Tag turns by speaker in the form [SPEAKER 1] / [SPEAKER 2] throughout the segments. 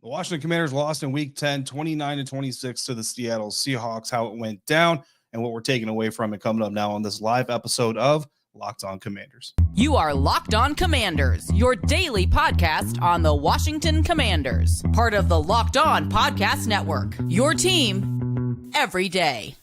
[SPEAKER 1] The Washington Commanders lost in Week 10, 29-26 to the Seattle Seahawks, how it went down and what we're taking away from it coming up now on this live episode of Locked On Commanders.
[SPEAKER 2] You are Locked On Commanders, your daily podcast on the Washington Commanders, part of the Locked On Podcast Network, your team every day.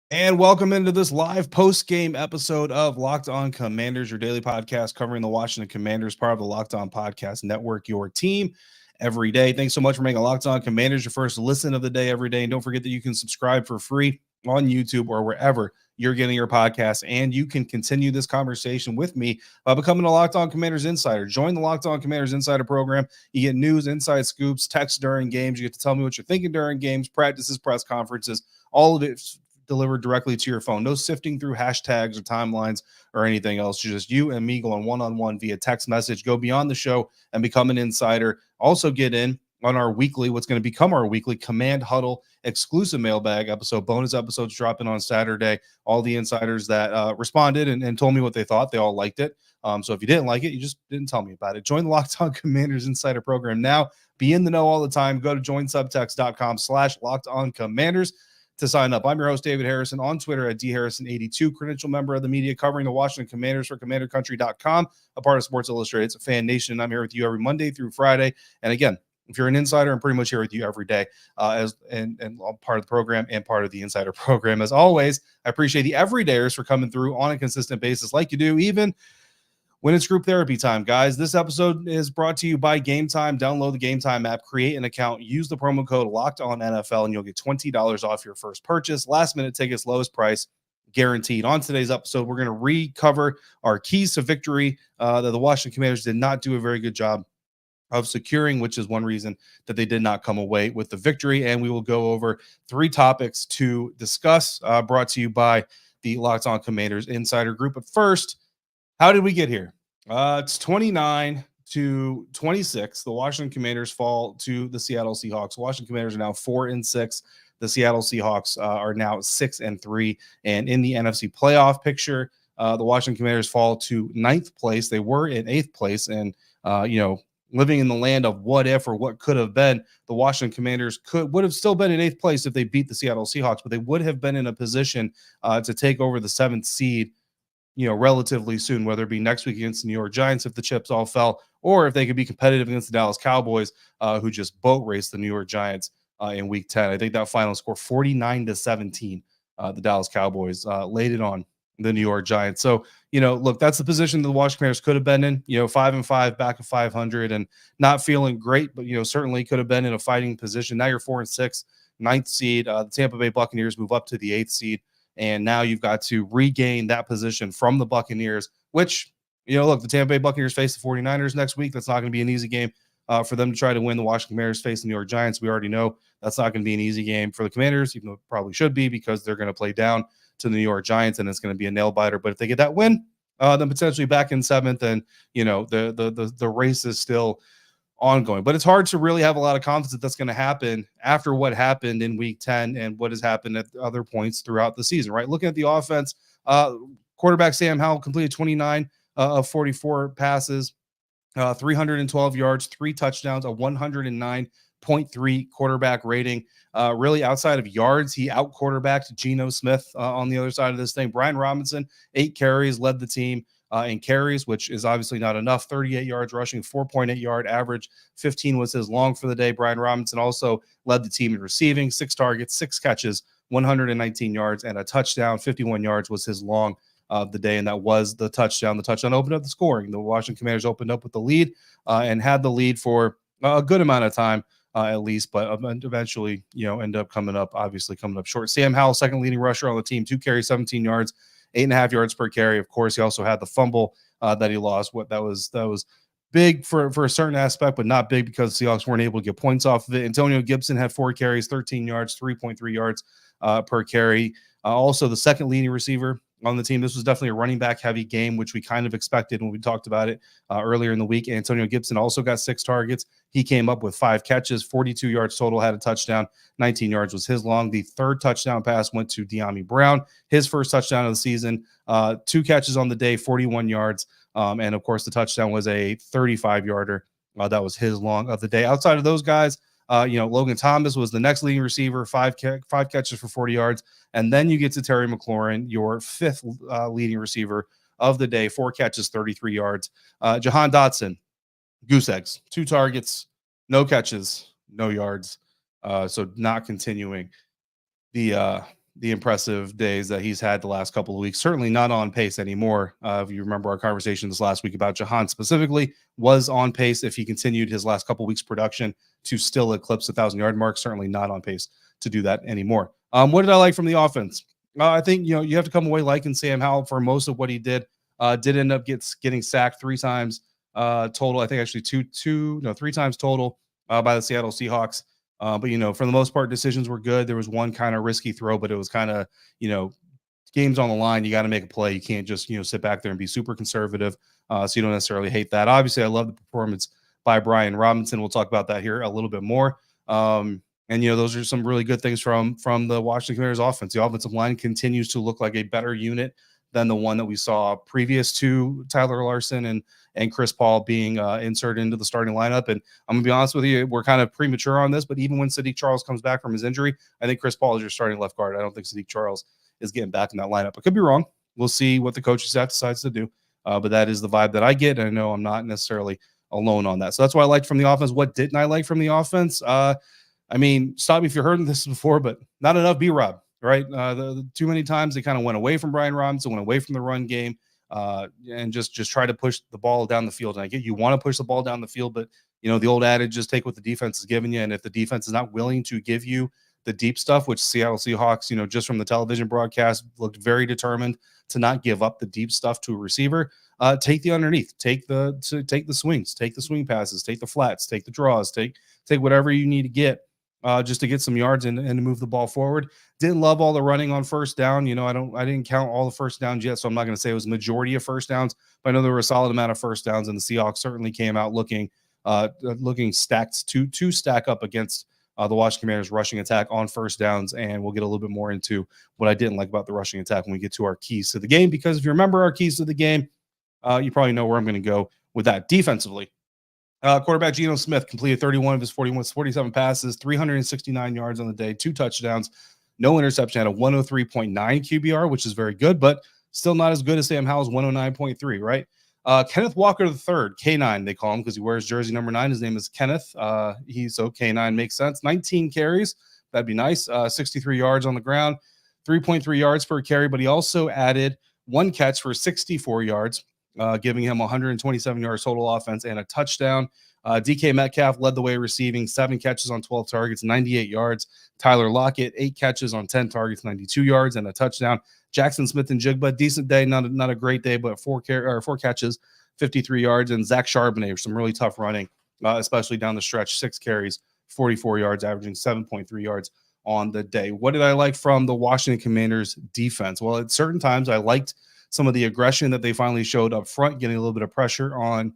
[SPEAKER 1] And welcome into this live post-game episode of Locked On Commanders, your daily podcast covering the Washington Commanders, part of the Locked On Podcast Network, your team every day. Thanks so much for making Locked On Commanders your first listen of the day every day. And don't forget that you can subscribe for free on YouTube or wherever you're getting your podcasts. And you can continue this conversation with me by becoming a Locked On Commanders Insider. Join the Locked On Commanders Insider program. You get news, inside scoops, text during games. You get to tell me what you're thinking during games, practices, press conferences, all of it delivered directly to your phone. No sifting through hashtags or timelines or anything else. Just you and me going one-on-one via text message. Go beyond the show and become an insider. Also get in on our weekly, what's going to become our weekly Command Huddle exclusive mailbag episode. Bonus episodes dropping on Saturday. All the insiders that responded and told me what they thought, they all liked it. So if you didn't like it, you just didn't tell me about it. Join the Locked On Commanders Insider program now. Be in the know all the time. Go to joinsubtext.com/LockedOnCommanders to sign up. I'm your host, David Harrison, on Twitter at dharrison82, credential member of the media covering the Washington Commanders for CommanderCountry.com, a part of Sports Illustrated. It's a FanNation. I'm here with you every Monday through Friday. And again, if you're an insider, I'm pretty much here with you every day and part of the program and part of the insider program. As always, I appreciate the everydayers for coming through on a consistent basis like you do, even when it's group therapy time, guys. This episode is brought to you by Game Time. Download the Game Time app, create an account, use the promo code LOCKEDONNFL, and you'll get $20 off your first purchase. Last-minute tickets, lowest price, guaranteed. On today's episode, we're going to recover our keys to victory that the Washington Commanders did not do a very good job of securing, which is one reason that they did not come away with the victory. And we will go over three topics to discuss, brought to you by the Locked On Commanders Insider Group. But first, how did we get here? It's 29-26. The Washington Commanders fall to the Seattle Seahawks. Washington Commanders are now 4-6. The Seattle Seahawks are now 6-3. And in the NFC playoff picture, the Washington Commanders fall to 9th place. They were in 8th place. And, living in the land of what if or what could have been, the Washington Commanders would have still been in 8th place if they beat the Seattle Seahawks, but they would have been in a position to take over the 7th seed relatively soon, whether it be next week against the New York Giants if the chips all fell, or if they could be competitive against the Dallas Cowboys, who just boat raced the New York Giants in Week 10. I think that final score 49-17. The Dallas Cowboys laid it on the New York Giants. So, look, that's the position the Washington Commanders could have been in, 5-5, back of 500 and not feeling great, but, certainly could have been in a fighting position. Now you're 4-6, 9th seed. The Tampa Bay Buccaneers move up to the 8th seed. And now you've got to regain that position from the Buccaneers, which, look, the Tampa Bay Buccaneers face the 49ers next week. That's not going to be an easy game for them to try to win. The Washington Commanders face the New York Giants. We already know that's not going to be an easy game for the Commanders, even though it probably should be, because they're going to play down to the New York Giants, and it's going to be a nail-biter. But if they get that win, then potentially back in 7th, and, the race is still ongoing. But it's hard to really have a lot of confidence that that's going to happen after what happened in Week 10 and what has happened at other points throughout the season, right? Looking at the offense, quarterback Sam Howell completed 29 of 44 passes, 312 yards, 3 touchdowns, a 109.3 quarterback rating. Really, outside of yards, he out-quarterbacked Geno Smith on the other side of this thing. Brian Robinson, 8 carries, led the team in carries, which is obviously not enough. 38 yards rushing, 4.8 yard average. 15 was his long for the day. Brian Robinson also led the team in receiving, 6 targets, 6 catches, 119 yards, and a touchdown. 51 yards was his long of the day, and that was the touchdown. The touchdown opened up the scoring. The Washington Commanders opened up with the lead and had the lead for a good amount of time, at least, but eventually, ended up coming up short. Sam Howell, second leading rusher on the team, 2 carries, 17 yards, 8.5 yards per carry. Of course, he also had the fumble that he lost. That was big for a certain aspect, but not big because the Seahawks weren't able to get points off of it. Antonio Gibson had 4 carries, 13 yards, 3.3 yards per carry. Also, the second leading receiver on the team. This was definitely a running back heavy game, which we kind of expected when we talked about it earlier in the week. Antonio Gibson also got 6 targets. He came up with 5 catches, 42 yards total, had a touchdown, 19 yards was his long. The third touchdown pass went to De'Ami Brown, his first touchdown of the season, 2 catches on the day, 41 yards. And of course, the touchdown was a 35-yarder. That was his long of the day. Outside of those guys, Logan Thomas was the next leading receiver, 5 catches for 40 yards. And then you get to Terry McLaurin, your 5th leading receiver of the day, 4 catches, 33 yards. Jahan Dotson, goose eggs, 2 targets, no catches, no yards. So not continuing the impressive days that he's had the last couple of weeks. Certainly not on pace anymore. If you remember our conversation this last week about Jahan specifically, was on pace if he continued his last couple of weeks production to still eclipse the 1,000-yard mark. Certainly not on pace to do that anymore. What did I like from the offense? I think you have to come away liking Sam Howell for most of what he did. Did end up getting sacked 3 times total. I think actually 3 times total by the Seattle Seahawks. But for the most part, decisions were good. There was one kind of risky throw, but it was kind of, games on the line. You got to make a play. You can't just, sit back there and be super conservative. So you don't necessarily hate that. Obviously, I love the performance by Brian Robinson. We'll talk about that here a little bit more. And those are some really good things from the Washington Commanders offense. The offensive line continues to look like a better unit than the one that we saw previous to Tyler Larson and Chris Paul being inserted into the starting lineup. And I'm going to be honest with you, we're kind of premature on this, but even when Sadiq Charles comes back from his injury, I think Chris Paul is your starting left guard. I don't think Sadiq Charles is getting back in that lineup. I could be wrong. We'll see what the coaching staff decides to do. But that is the vibe that I get. And I know I'm not necessarily alone on that. So that's what I liked from the offense. What didn't I like from the offense? Stop me if you're heard this before, but not enough B-Rob. Right. Too many times they kind of went away from Brian Robinson, went away from the run game, and just try to push the ball down the field. And I get you want to push the ball down the field, but the old adage, just take what the defense is giving you. And if the defense is not willing to give you the deep stuff, which Seattle Seahawks, just from the television broadcast, looked very determined to not give up the deep stuff to a receiver, take the underneath, take the swings, take the swing passes, take the flats, take the draws, take whatever you need to get. Just to get some yards and to move the ball forward. Didn't love all the running on first down. I didn't count all the first downs yet, so I'm not going to say it was a majority of first downs, but I know there were a solid amount of first downs, and the Seahawks certainly came out looking stacked to stack up against the Washington Commanders rushing attack on first downs. And we'll get a little bit more into what I didn't like about the rushing attack when we get to our keys to the game, because if you remember our keys to the game, you probably know where I'm going to go with that. Defensively, quarterback Geno Smith completed 31 of his 47 passes, 369 yards on the day, 2 touchdowns, no interception, had a 103.9 QBR, which is very good, but still not as good as Sam Howell's 109.3, right? Kenneth Walker III, K9, they call him because he wears jersey number 9. His name is Kenneth. So K9 makes sense. 19 carries. That'd be nice. 63 yards on the ground, 3.3 yards per carry, but he also added 1 catch for 64 yards. Giving him 127 yards total offense and a touchdown. DK Metcalf led the way receiving, 7 catches on 12 targets, 98 yards. Tyler Lockett, 8 catches on 10 targets, 92 yards and a touchdown. Jackson Smith-Njigba, decent day, not a great day, but 4 catches, 53 yards. And Zach Charbonnet, some really tough running, especially down the stretch, 6 carries, 44 yards, averaging 7.3 yards on the day. What did I like from the Washington Commanders defense? Well, at certain times I liked some of the aggression that they finally showed up front, getting a little bit of pressure on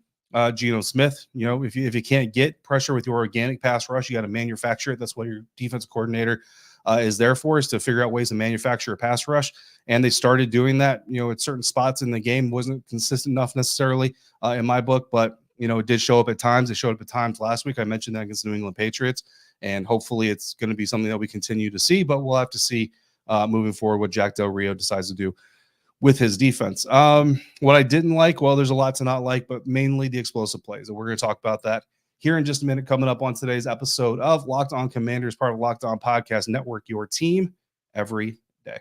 [SPEAKER 1] Geno Smith. If you can't get pressure with your organic pass rush, you got to manufacture it. That's what your defensive coordinator is there for, is to figure out ways to manufacture a pass rush. And they started doing that, at certain spots in the game. Wasn't consistent enough necessarily in my book, but, it did show up at times. It showed up at times last week. I mentioned that against the New England Patriots, and hopefully it's going to be something that we continue to see, but we'll have to see moving forward what Jack Del Rio decides to do with his defense. What I didn't like, well, there's a lot to not like, but mainly the explosive plays. And we're going to talk about that here in just a minute, coming up on today's episode of Locked On Commanders, part of Locked On Podcast Network, your team every day.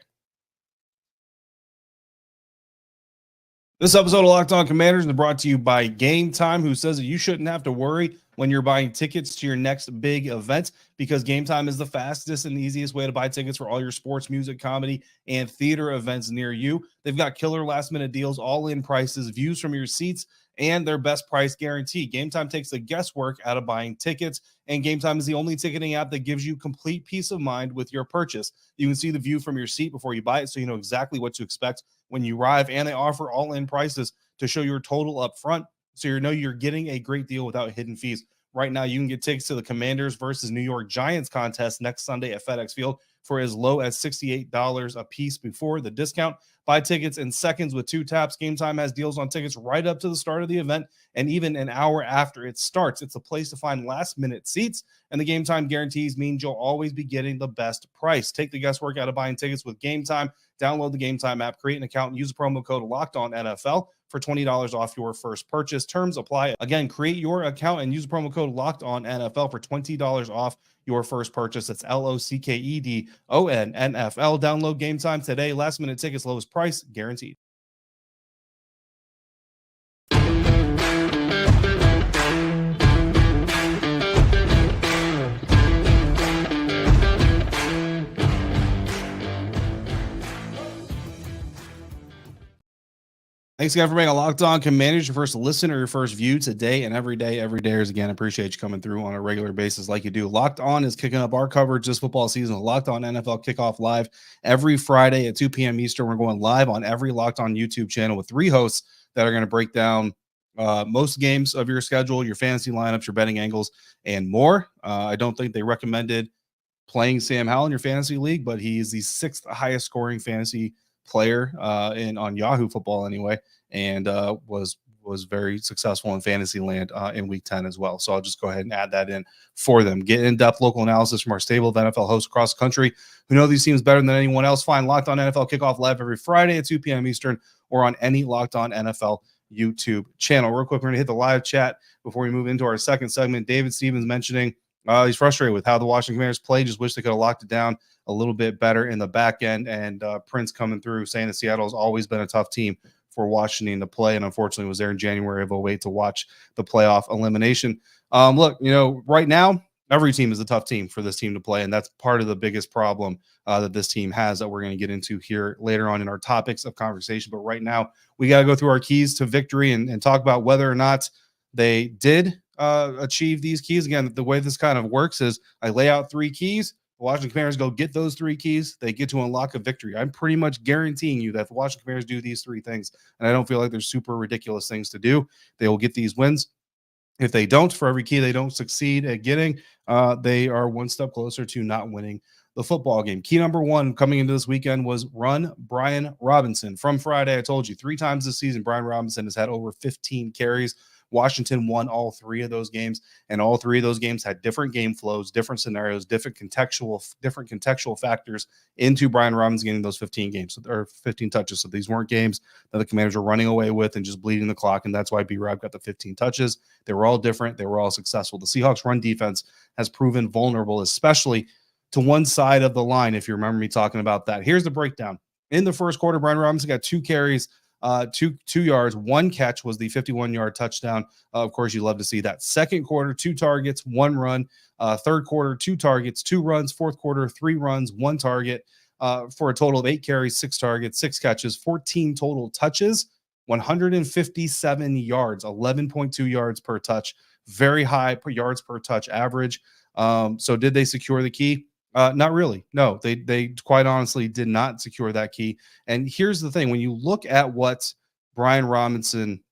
[SPEAKER 1] This episode of Locked On Commanders is brought to you by Game Time, who says that you shouldn't have to worry when you're buying tickets to your next big event, because Game Time is the fastest and easiest way to buy tickets for all your sports, music, comedy, and theater events near you. They've got killer last-minute deals, all-in prices, views from your seats, and their best price guarantee. Game Time takes the guesswork out of buying tickets, and Game Time is the only ticketing app that gives you complete peace of mind with your purchase. You can see the view from your seat before you buy it, so you know exactly what to expect when you arrive, and they offer all-in prices to show your total up front, so you know you're getting a great deal without hidden fees. Right now, you can get tickets to the Commanders versus New York Giants contest next Sunday at FedEx Field for as low as $68 a piece before the discount. Buy tickets in seconds with 2 taps. Game Time has deals on tickets right up to the start of the event and even an hour after it starts. It's a place to find last-minute seats, and the Game Time guarantees means you'll always be getting the best price. Take the guesswork out of buying tickets with Game Time. Download the Game Time app, create an account, and use the promo code LOCKEDONNFL for $20 off your first purchase. Terms apply. Again, create your account and use the promo code LOCKEDONNFL for $20 off your first purchase. That's LOCKEDONNFL. Download Game Time today. Last minute tickets, lowest price guaranteed. Thanks again for being a Locked On Commanders, your first listen or your first view today and every day. Every day is again. Appreciate you coming through on a regular basis like you do. Locked On is kicking up our coverage this football season. Locked On NFL Kickoff Live every Friday at 2 p.m. Eastern. We're going live on every Locked On YouTube channel with 3 hosts that are going to break down most games of your schedule, your fantasy lineups, your betting angles, and more. I don't think they recommended playing Sam Howell in your fantasy league, but he is the 6th highest scoring fantasy player on Yahoo Football anyway, and was very successful in fantasy land in week 10 as well. So I'll just go ahead and add that in for them. Get in-depth local analysis from our stable of NFL hosts across the country who know these teams better than anyone else. Find Locked On NFL Kickoff Live every Friday at 2 p.m. Eastern or on any Locked On NFL YouTube channel. Real quick, we're going to hit the live chat before we move into our second segment. David Stevens mentioning he's frustrated with how the Washington Commanders play. Just wish they could have locked it down a little bit better in the back end. And Prince coming through saying that Seattle has always been a tough team for Washington to play, and unfortunately was there in January of 2008 to watch the playoff elimination. Look, right now, every team is a tough team for this team to play, and that's part of the biggest problem that this team has that we're going to get into here later on in our topics of conversation. But right now, we got to go through our keys to victory and talk about whether or not they did achieve these keys. Again, the way this kind of works is I lay out 3 keys. The Washington Commanders go get those 3 keys. They get to unlock a victory. I'm pretty much guaranteeing you that the Washington Commanders do these 3 things, and I don't feel like there's super ridiculous things to do. They will get these wins. If they don't, for every key they don't succeed at getting, they are one step closer to not winning the football game. Key number 1 coming into this weekend was run Brian Robinson. From Friday, I told you 3 times this season, Brian Robinson has had over 15 carries. Washington won all 3 of those games, and all 3 of those games had different game flows, different scenarios, different contextual factors into Brian Robinson getting those 15 games or 15 touches. So these weren't games that the Commanders were running away with and just bleeding the clock, and that's why B-Rob got the 15 touches. They were all different. They were all successful. The Seahawks run defense has proven vulnerable, especially to one side of the line, if you remember me talking about that. Here's the breakdown. In the first quarter, Brian Robinson got 2 carries, 2 yards, 1 catch was the 51-yard touchdown. Of course, you love to see that. Second quarter, 2 targets, 1 run. Third quarter, 2 targets, 2 runs. Fourth quarter, 3 runs, 1 target, for a total of 8 carries, 6 targets, 6 catches, 14 total touches, 157 yards, 11.2 yards per touch. Very high yards per touch average. So did they secure the key? Not really. No, they quite honestly did not secure that key. And here's the thing. When you look at what Brian Robinson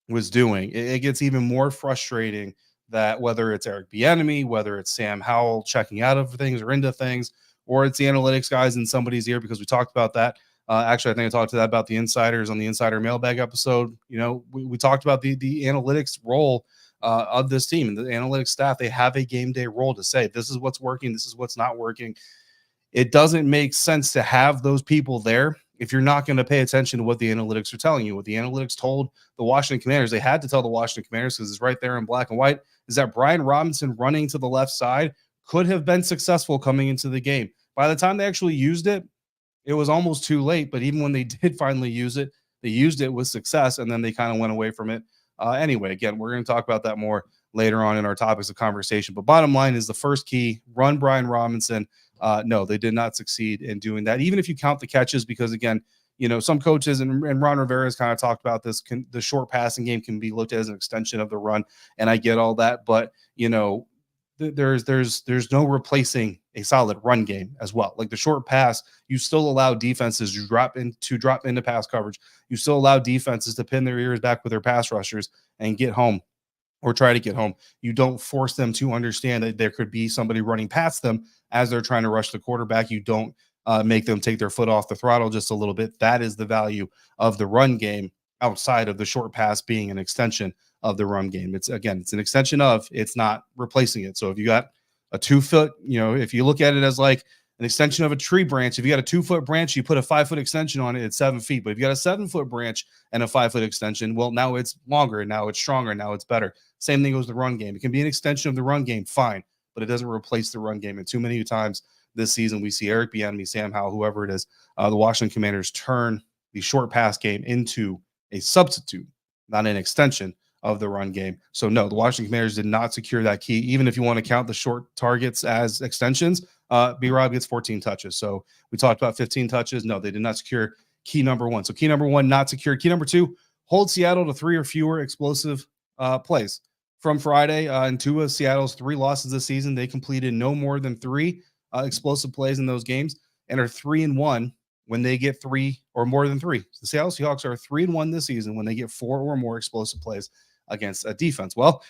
[SPEAKER 1] was doing, it gets even more frustrating that whether it's Eric Bieniemy, whether it's Sam Howell checking out of things or into things, or it's the analytics guys in somebody's ear, because we talked about that. Actually, I think I talked to that about the insiders on the Insider Mailbag episode. We talked about the analytics role of this team, and the analytics staff. They have a game day role to say, this is what's working, this is what's not working. It doesn't make sense to have those people there if you're not going to pay attention to what the analytics are telling you. What the analytics told the Washington Commanders, they had to tell the Washington Commanders, because it's right there in black and white, is that Brian Robinson running to the left side could have been successful coming into the game. By the time they actually used it, it was almost too late. But even when they did finally use it, they used it with success, and then they kind of went away from it. Anyway, again, we're going to talk about that more later on in our topics of conversation. But bottom line is the first key, run Brian Robinson. No, they did not succeed in doing that, even if you count the catches, because, again, some coaches, and Ron Rivera has kind of talked about this, the short passing game can be looked at as an extension of the run, and I get all that. But, there's no replacing a solid run game as well. Like the short pass, you still allow defenses to drop into pass coverage. You still allow defenses to pin their ears back with their pass rushers and get home or try to get home. You don't force them to understand that there could be somebody running past them as they're trying to rush the quarterback. You don't make them take their foot off the throttle just a little bit. That is the value of the run game outside of the short pass being an extension of the run game. It's an extension of, it's not replacing it. So if you got a 2-foot, if you look at it as like an extension of a tree branch, if you got a 2-foot branch, you put a 5-foot extension on it, it's 7 feet. But if you got a 7-foot branch and a 5-foot extension, well, now it's longer, now it's stronger, now it's better. Same thing goes with the run game. It can be an extension of the run game, fine, but it doesn't replace the run game. And too many times this season, we see Eric Bieniemy, Sam Howell, whoever it is, the Washington Commanders turn the short pass game into a substitute, not an extension of the run game. So no, the Washington Commanders did not secure that key. Even if you want to count the short targets as extensions, B-Rob gets 14 touches. So we talked about 15 touches. No, they did not secure key number one. So key number one, not secured. Key number two, hold Seattle to 3 or fewer explosive plays. From Friday, in 2 of Seattle's 3 losses this season, they completed no more than 3 explosive plays in those games and are 3-1 when they get 3 or more than 3. The Seattle Seahawks are 3-1 this season when they get 4 or more explosive plays against a defense. Well,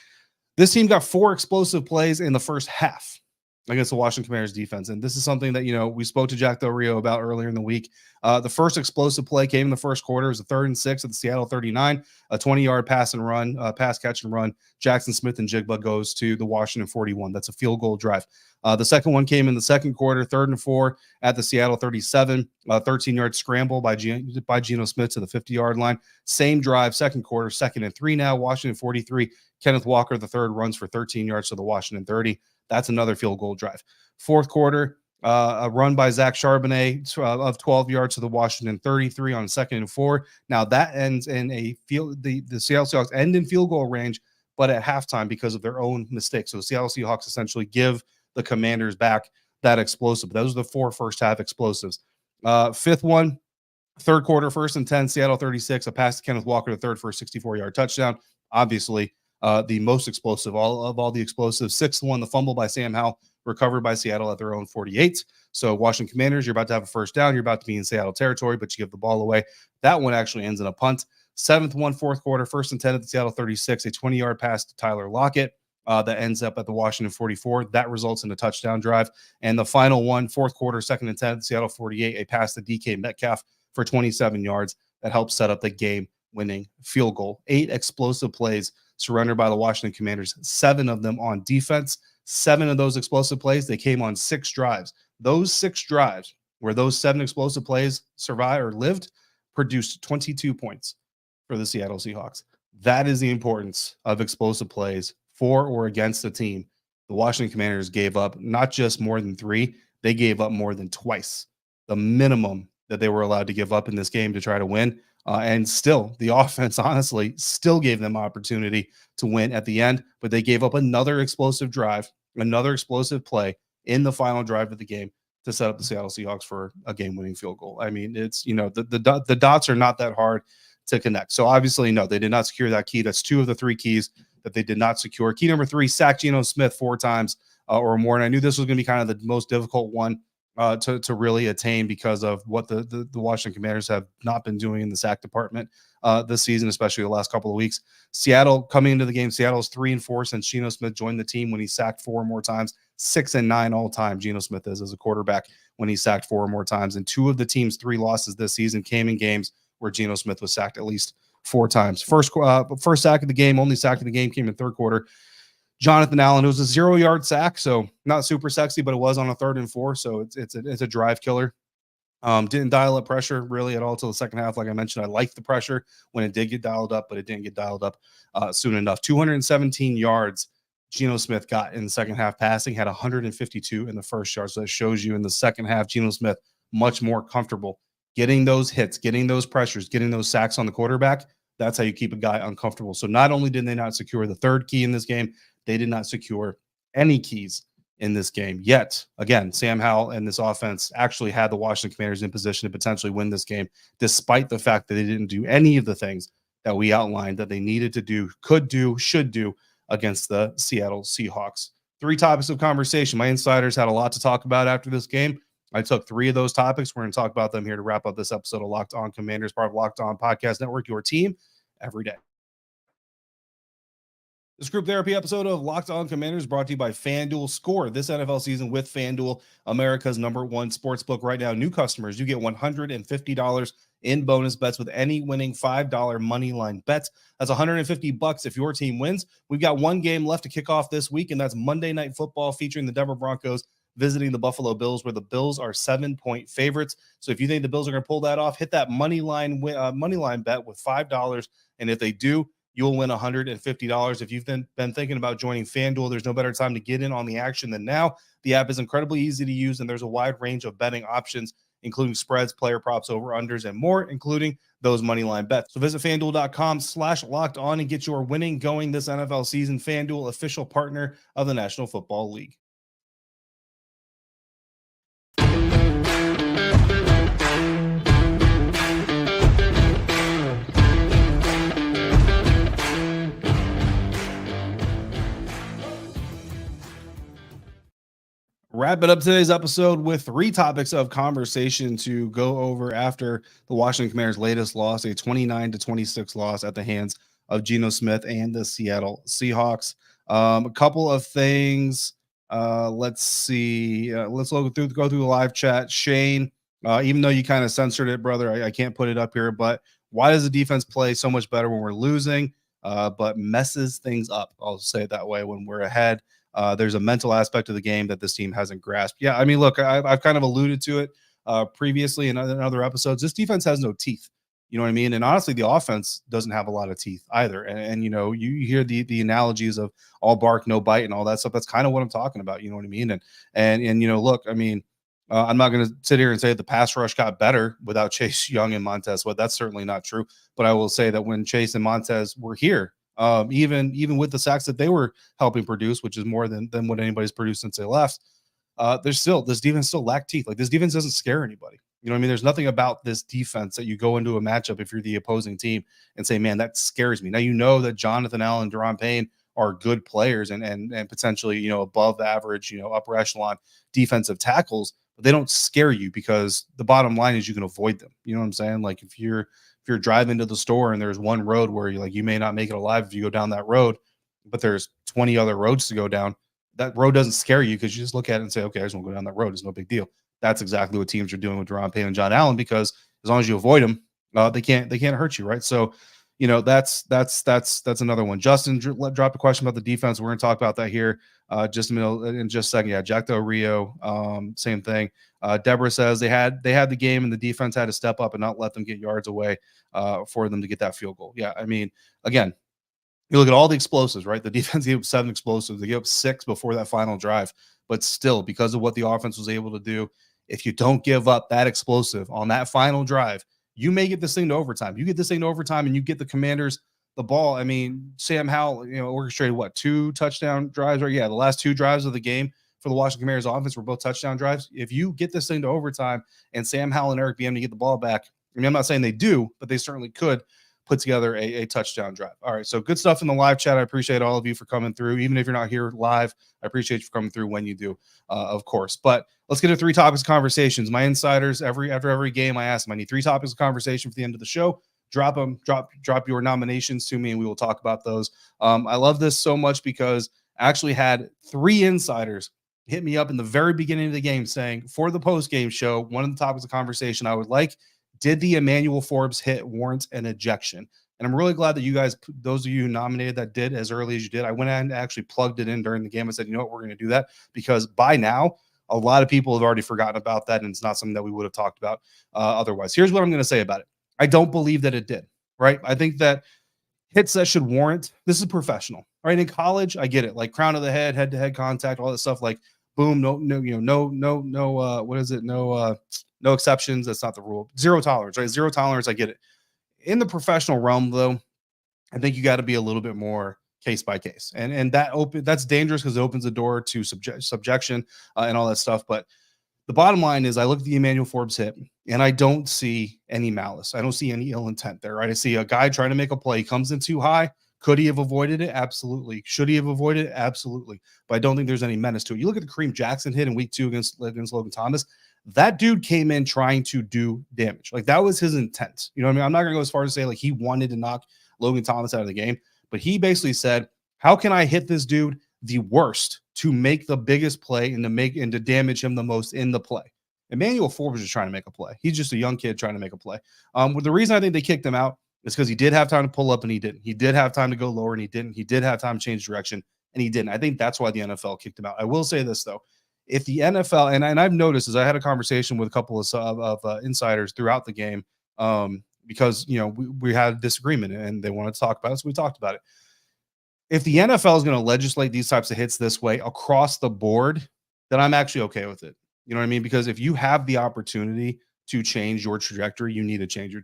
[SPEAKER 1] this team got 4 explosive plays in the first half against the Washington Commanders defense. And this is something that, we spoke to Jack Del Rio about earlier in the week. The first explosive play came in the first quarter. It was a 3rd and 6 at the Seattle 39, a 20-yard pass catch and run. Jackson Smith and Jigba goes to the Washington 41. That's a field goal drive. The second one came in the second quarter, 3rd and 4 at the Seattle 37, 13-yard scramble by Geno Smith to the 50-yard line. Same drive, second quarter, 2nd and 3 now, Washington 43. Kenneth Walker, the third, runs for 13 yards to the Washington 30. That's another field goal drive. Fourth quarter, a run by Zach Charbonnet of 12 yards to the Washington 33 on 2nd and 4. Now that ends in the Seattle Seahawks end in field goal range, but at halftime because of their own mistakes. So the Seattle Seahawks essentially give the Commanders back that explosive. Those are the 4 first half explosives. Fifth one, third quarter, 1st and 10, Seattle 36, a pass to Kenneth Walker to third for a 64-yard touchdown. Obviously, the most explosive of all the explosives. 6th one, the fumble by Sam Howell, recovered by Seattle at their own 48. So Washington Commanders, you're about to have a first down. You're about to be in Seattle territory, but you give the ball away. That one actually ends in a punt. 7th one, 4th quarter, 1st and 10 at the Seattle 36, a 20-yard pass to Tyler Lockett that ends up at the Washington 44. That results in a touchdown drive. And the final one, 4th quarter, 2nd and 10 at the Seattle 48, a pass to DK Metcalf for 27 yards that helps set up the game-winning field goal. 8 explosive plays surrendered by the Washington Commanders, 7 of them on defense. 7 of those explosive plays, they came on 6 drives. Those 6 drives, where those 7 explosive plays survived or lived, produced 22 points for the Seattle Seahawks. That is the importance of explosive plays for or against a team. The Washington Commanders gave up not just more than 3, they gave up more than twice the minimum that they were allowed to give up in this game to try to win. And still, the offense, honestly, still gave them opportunity to win at the end, but they gave up another explosive drive, another explosive play in the final drive of the game to set up the Seattle Seahawks for a game-winning field goal. I mean, it's, the dots are not that hard to connect. So obviously, no, they did not secure that key. That's 2 of the 3 keys that they did not secure. Key number 3, sack Geno Smith 4 times or more. And I knew this was going to be kind of the most difficult one to really attain because of what the Washington Commanders have not been doing in the sack department this season, especially the last couple of weeks. Seattle coming into the game, Seattle's 3-4 since Geno Smith joined the team when he sacked 4 or more times. 6-9 all time Geno Smith is as a quarterback when he sacked 4 or more times. And 2 of the team's 3 losses this season came in games where Geno Smith was sacked at least 4 times. First sack of the game, only sack of the game came in third quarter. Jonathan Allen, it was a 0-yard sack, so not super sexy, but it was on a 3rd and 4, so it's a drive killer. Didn't dial up pressure really at all till the second half. Like I mentioned, I liked the pressure when it did get dialed up, but it didn't get dialed up soon enough. 217 yards Geno Smith got in the second half passing, had 152 in the first yard. So that shows you in the second half, Geno Smith much more comfortable getting those hits, getting those pressures, getting those sacks on the quarterback. That's how you keep a guy uncomfortable. So not only did they not secure the 3rd key in this game, they did not secure any keys in this game. Yet, again, Sam Howell and this offense actually had the Washington Commanders in position to potentially win this game, despite the fact that they didn't do any of the things that we outlined that they needed to do, could do, should do against the Seattle Seahawks. 3 topics of conversation. My insiders had a lot to talk about after this game. I took 3 of those topics. We're going to talk about them here to wrap up this episode of Locked On Commanders, part of Locked On Podcast Network, your team every day. This group therapy episode of Locked On Commanders brought to you by FanDuel. Score this NFL season with FanDuel, America's #1 sportsbook. Right now, new customers, you get $150 in bonus bets with any winning $5 money line bet. That's $150 if your team wins. We've got one game left to kick off this week, and that's Monday Night Football featuring the Denver Broncos visiting the Buffalo Bills, where the Bills are 7-point favorites. So if you think the Bills are going to pull that off, hit that money line bet with $5, and if they do, you'll win $150. If you've been thinking about joining FanDuel, there's no better time to get in on the action than now. The app is incredibly easy to use, and there's a wide range of betting options, including spreads, player props, over-unders, and more, including those money line bets. So visit FanDuel.com/lockedon and get your winning going this NFL season. FanDuel, official partner of the National Football League. Wrapping up today's episode with 3 topics of conversation to go over after the Washington Commanders' latest loss, a 29-26 loss at the hands of Geno Smith and the Seattle Seahawks. A couple of things. Let's see. Let's go through the live chat. Shane, even though you kind of censored it, brother, I can't put it up here, but why does the defense play so much better when we're losing, but messes things up? I'll say it that way when we're ahead. There's a mental aspect of the game that this team hasn't grasped. Yeah, I mean, look, I've kind of alluded to it previously in other episodes. This defense has no teeth. You know what I mean? And honestly, the offense doesn't have a lot of teeth either. And you know, you hear the analogies of all bark, no bite and all that stuff. That's kind of what I'm talking about. You know what I mean? And you know, look, I mean, I'm not going to sit here and say the pass rush got better without Chase Young and Montez Sweat. That's certainly not true. But I will say that when Chase and Montez were here, even with the sacks that they were helping produce, which is more than what anybody's produced since they left, this defense still lacked teeth. Like, this defense doesn't scare anybody. You know what I mean? There's nothing about this defense that you go into a matchup if you're the opposing team and say, man, that scares me. Now, you know that Jonathan Allen and Daron Payne are good players and potentially, you know, above average, you know, upper echelon defensive tackles, but they don't scare you because the bottom line is you can avoid them. You know what I'm saying? Like, if you're driving to the store and there's one road where you may not make it alive if you go down that road, but there's 20 other roads to go down, that road doesn't scare you because you just look at it and say, okay, I just want to go down that road. It's no big deal. That's exactly what teams are doing with Daron Payne and John Allen, because as long as you avoid them, they can't hurt you, right? So, you know, that's another one. Justin dropped a question about the defense. We're going to talk about that here in just a second. Yeah, Jack Del Rio, same thing. Deborah says they had the game and the defense had to step up and not let them get yards away for them to get that field goal. Yeah, I mean, again, you look at all the explosives, right? The defense gave up 7 explosives. They gave up 6 before that final drive. But still, because of what the offense was able to do, if you don't give up that explosive on that final drive, you may get this thing to overtime. You get this thing to overtime and you get the Commanders the ball. I mean, Sam Howell, you know, orchestrated 2 touchdown drives, right? Yeah, the last 2 drives of the game for the Washington Commanders offense were both touchdown drives. If you get this thing to overtime and Sam Howell and Eric Bieniemy get the ball back, I mean, I'm not saying they do, but they certainly could put together a touchdown drive. All right, so good stuff in the live chat. I appreciate all of you for coming through. Even if you're not here live, I appreciate you for coming through when you do, of course. But let's get to 3 topics of conversations. My insiders, after every game, I ask them, I need 3 topics of conversation for the end of the show. Drop them, drop your nominations to me, and we will talk about those. I love this so much because I actually had 3 insiders hit me up in the very beginning of the game saying, for the post-game show, one of the topics of conversation I would like, did the Emmanuel Forbes hit warrant an ejection? And I'm really glad that you guys, those of you who nominated that, did as early as you did. I went ahead and actually plugged it in during the game and said, you know what, we're going to do that, because by now, a lot of people have already forgotten about that, and it's not something that we would have talked about otherwise. Here's what I'm going to say about it. I don't believe that it did, right? I think that hits that should warrant, this is professional, right? In college, I get it, like crown of the head, head-to-head contact, all that stuff, like boom, no exceptions. That's not the rule. 0 tolerance, right? 0 tolerance. I get it. In the professional realm, though, I think you got to be a little bit more case by case, and that's dangerous because it opens the door to subjection and all that stuff. But the bottom line is, I look at the Emmanuel Forbes hit, and I don't see any malice. I don't see any ill intent there, right? I see a guy trying to make a play. He comes in too high. Could he have avoided it? Absolutely. Should he have avoided it? Absolutely. But I don't think there's any menace to it. You look at the Kareem Jackson hit in week 2 against Logan Thomas. That dude came in trying to do damage. Like, that was his intent. You know what I mean? I'm not going to go as far as to say like he wanted to knock Logan Thomas out of the game, but he basically said, How can I hit this dude the worst to make the biggest play and to damage him the most in the play? Emmanuel Forbes was just trying to make a play. He's just a young kid trying to make a play. The reason I think they kicked him out is because he did have time to pull up and he didn't. He did have time to go lower and he didn't. He did have time to change direction and he didn't. I think that's why the NFL kicked him out. I will say this though. If the NFL, and I've noticed as I had a conversation with a couple of insiders throughout the game, because we had a disagreement and they wanted to talk about it, so we talked about it. If the NFL is going to legislate these types of hits this way across the board, then I'm actually okay with it. You know what I mean? Because if you have the opportunity to change your trajectory, you need to change your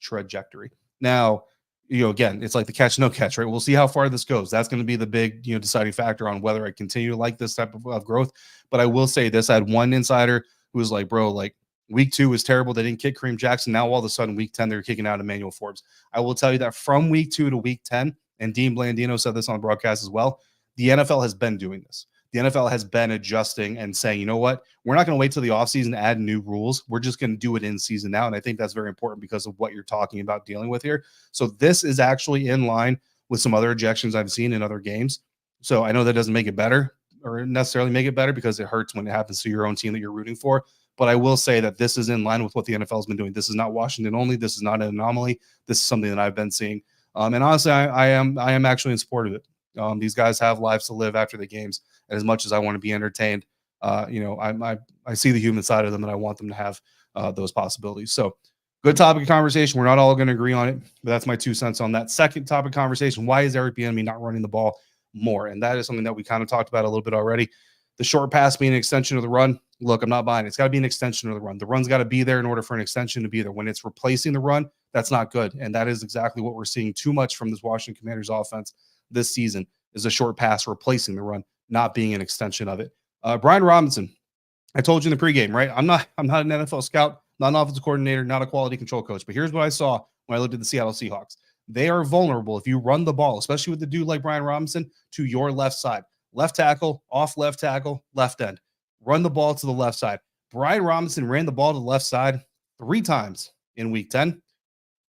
[SPEAKER 1] trajectory. Now, again, it's like the catch, no catch, right? We'll see how far this goes. That's going to be the big, deciding factor on whether I continue to like this type of growth. But I will say this, I had one insider who was like, bro, like week 2 was terrible. They didn't kick Kareem Jackson. Now all of a sudden, week 10, they're kicking out Emmanuel Forbes. I will tell you that from week 2 to week 10, and Dean Blandino said this on the broadcast as well, the NFL has been doing this. The NFL has been adjusting and saying, you know what, we're not going to wait till the offseason to add new rules. We're just going to do it in season now. And I think that's very important because of what you're talking about dealing with here. So this is actually in line with some other ejections I've seen in other games. So I know that doesn't make it better or necessarily make it better because it hurts when it happens to your own team that you're rooting for. But I will say that this is in line with what the NFL has been doing. This is not Washington only. This is not an anomaly. This is something that I've been seeing. And honestly, I am actually in support of it. These guys have lives to live after the games. And as much as I want to be entertained, I see the human side of them and I want them to have those possibilities. So good topic of conversation. We're not all going to agree on it, but that's my 2 cents on that. Second topic of conversation, why is Eric Bieniemy not running the ball more? And that is something that we kind of talked about a little bit already. The short pass being an extension of the run. Look, I'm not buying it. It's got to be an extension of the run. The run's got to be there in order for an extension to be there. When it's replacing the run, that's not good. And that is exactly what we're seeing too much from this Washington Commanders offense this season is a short pass replacing the run, not being an extension of it. Brian Robinson, I told you in the pregame, right? I'm not an NFL scout, not an offensive coordinator, not a quality control coach. But here's what I saw when I looked at the Seattle Seahawks. They are vulnerable if you run the ball, especially with a dude like Brian Robinson, to your left side. Left tackle, off left tackle, left end. Run the ball to the left side. Brian Robinson ran the ball to the left side 3 times in week 10.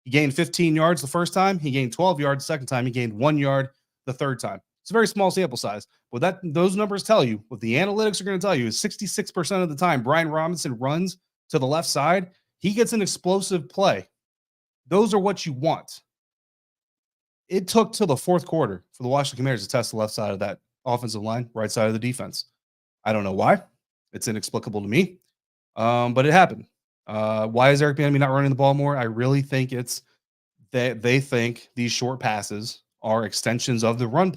[SPEAKER 1] He gained 15 yards the first time. He gained 12 yards the second time. He gained 1 yard the third time. It's a very small sample size. But those numbers tell you, what the analytics are going to tell you is 66% of the time Brian Robinson runs to the left side, he gets an explosive play. Those are what you want. It took till the fourth quarter for the Washington Commanders to test the left side of that offensive line, right side of the defense. I don't know why. It's inexplicable to me, but it happened. Why is Eric Bieniemy not running the ball more? I really think it's that they think these short passes are extensions of the run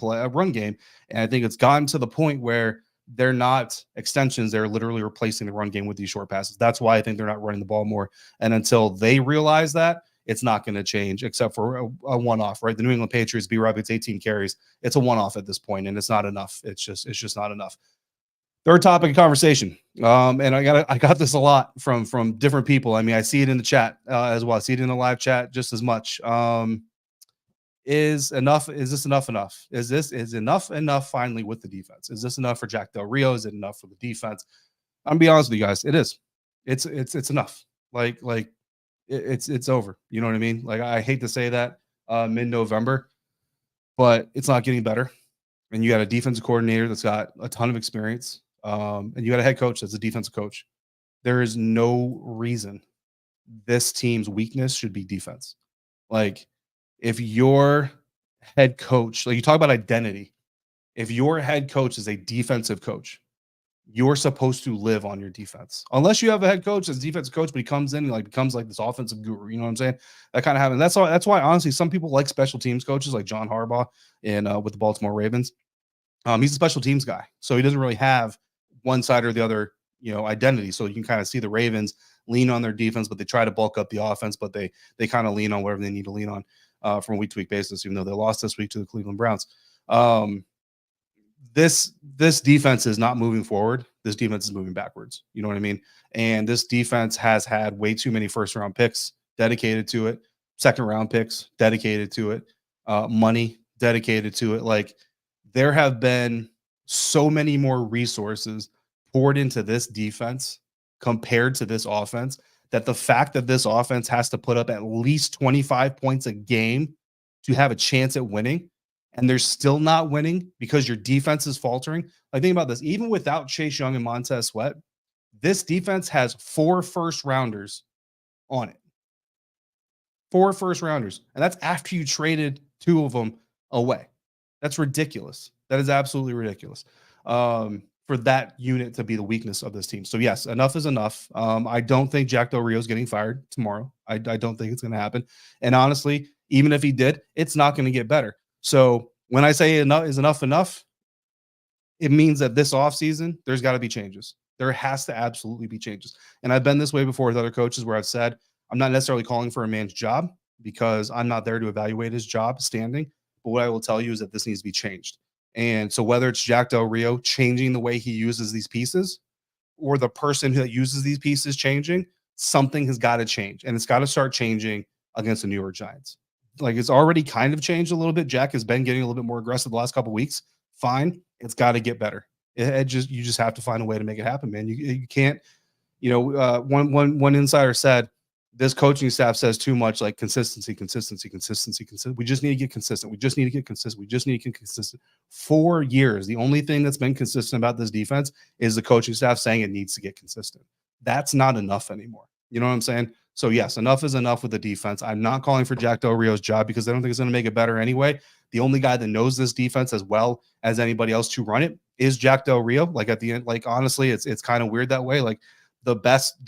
[SPEAKER 1] game, and I think it's gotten to the point where they're not extensions; they're literally replacing the run game with these short passes. That's why I think they're not running the ball more. And until they realize that, it's not going to change, except for a one-off, right? The New England Patriots, B. Rob gets 18 carries. It's a one-off at this point, and it's not enough. It's just not enough. Third topic of conversation, and I got this a lot from different people. I mean, I see it in the chat as well. I see it in the live chat just as much. Is this enough? Is enough finally with the defense? Is this enough for Jack Del Rio? Is it enough for the defense? I'm gonna be honest with you guys. It is. It's enough. It's over. You know what I mean? Like, I hate to say that mid-November, but it's not getting better. And you got a defensive coordinator that's got a ton of experience. And you got a head coach that's a defensive coach. There is no reason this team's weakness should be defense. Like, if your head coach, like you talk about identity, if your head coach is a defensive coach, you're supposed to live on your defense. Unless you have a head coach that's a defensive coach, but he comes in and becomes like this offensive guru. You know what I'm saying? That kind of happens. That's why honestly, some people like special teams coaches like John Harbaugh with the Baltimore Ravens. He's a special teams guy, so he doesn't really have one side or the other, identity. So you can kind of see the Ravens lean on their defense, but they try to bulk up the offense, but they kind of lean on whatever they need to lean on from a week-to-week basis, even though they lost this week to the Cleveland Browns. This defense is not moving forward. This defense is moving backwards. You know what I mean? And this defense has had way too many first-round picks dedicated to it, second-round picks dedicated to it, money dedicated to it. Like, there have been so many more resources poured into this defense compared to this offense that the fact that this offense has to put up at least 25 points a game to have a chance at winning and they're still not winning because your defense is faltering. Like, think about this. Even without Chase Young and Montez Sweat, this defense has 4 first-rounders on it. 4 first-rounders. And that's after you traded 2 of them away. That's ridiculous. That is absolutely ridiculous for that unit to be the weakness of this team. So, yes, enough is enough. I don't think Jack Del Rio is getting fired tomorrow. I don't think it's going to happen. And honestly, even if he did, it's not going to get better. So when I say enough is enough, it means that this offseason, there's got to be changes. There has to absolutely be changes. And I've been this way before with other coaches where I've said, I'm not necessarily calling for a man's job because I'm not there to evaluate his job standing. But what I will tell you is that this needs to be changed. And so whether it's Jack Del Rio changing the way he uses these pieces or the person that uses these pieces changing, something has got to change. And it's got to start changing against the New York Giants. Like, it's already kind of changed a little bit. Jack has been getting a little bit more aggressive the last couple of weeks. Fine. It's got to get better. You just have to find a way to make it happen, man. You can't, one insider said, this coaching staff says too much, like consistency. We just need to get consistent. We just need to get consistent. 4 years. The only thing that's been consistent about this defense is the coaching staff saying it needs to get consistent. That's not enough anymore. You know what I'm saying? So yes, enough is enough with the defense. I'm not calling for Jack Del Rio's job because I don't think it's going to make it better anyway. The only guy that knows this defense as well as anybody else to run it is Jack Del Rio. Like, at the end, like, honestly, it's kind of weird that way. Like, the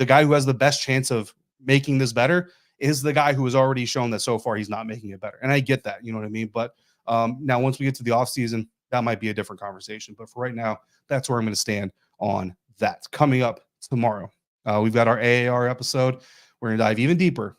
[SPEAKER 1] guy who has the best chance of making this better is the guy who has already shown that so far he's not making it better. And I get that, you know what I mean? But now once we get to the offseason, that might be a different conversation. But for right now, that's where I'm going to stand on that. Coming up tomorrow, we've got our AAR episode. We're going to dive even deeper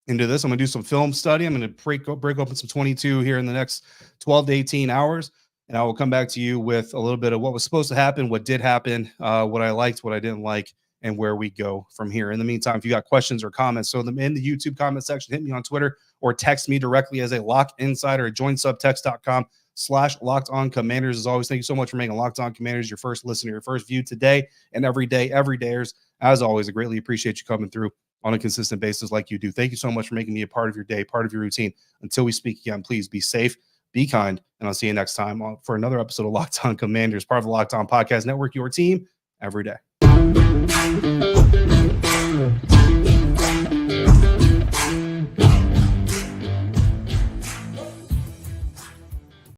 [SPEAKER 1] into this. I'm going to do some film study. I'm going to break open some 22 here in the next 12 to 18 hours. And I will come back to you with a little bit of what was supposed to happen, what did happen, what I liked, what I didn't like, and where we go from here. In the meantime, if you got questions or comments, throw them in the YouTube comment section, hit me on Twitter, or text me directly as a Lock Insider at joinsubtext.com/LockedOnCommanders. As always, thank you so much for making Locked On Commanders your first listener, your first view today and every day, everydayers. As always, I greatly appreciate you coming through on a consistent basis like you do. Thank you so much for making me a part of your day, part of your routine. Until we speak again, please be safe, be kind, and I'll see you next time for another episode of Locked On Commanders, part of the Locked On Podcast Network, your team every day.